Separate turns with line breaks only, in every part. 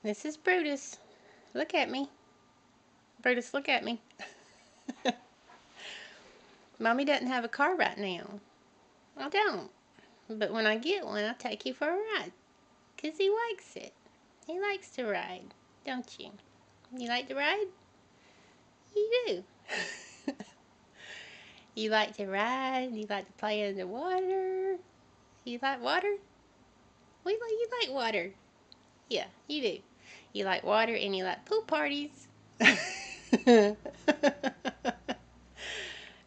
This is Brutus. Look at me. Brutus, look at me. Mommy doesn't have a car right now. I don't. But when I get one, I'll take you for a ride. 'Cause he likes it. He likes to ride, don't you? You like to ride? You do. You like to ride? You like to play in the water? You like water? You like water. Yeah, you do. You like water and you like pool parties.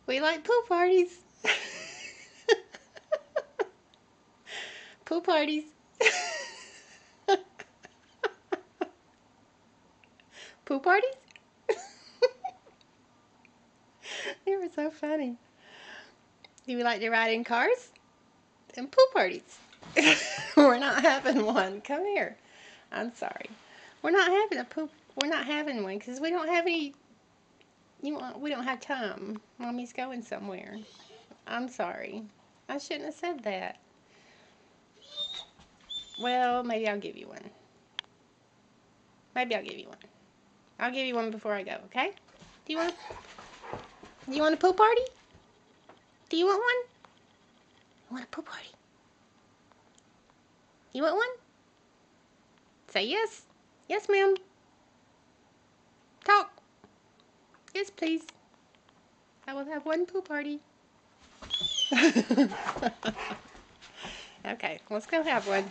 We like pool parties. Pool parties. Pool parties? They were so funny. Do you like to ride in cars? And pool parties. We're not having one. Come here. I'm sorry. We're not having one because we don't have any. We don't have time. Mommy's going somewhere. I'm sorry. I shouldn't have said that. Well, maybe I'll give you one. Maybe I'll give you one. I'll give you one before I go. Okay? Do you want a pool party? Do you want one? You want a pool party? You want one? Say yes. Yes, ma'am. Talk. Yes, please. I will have one pool party. Okay, let's go have one.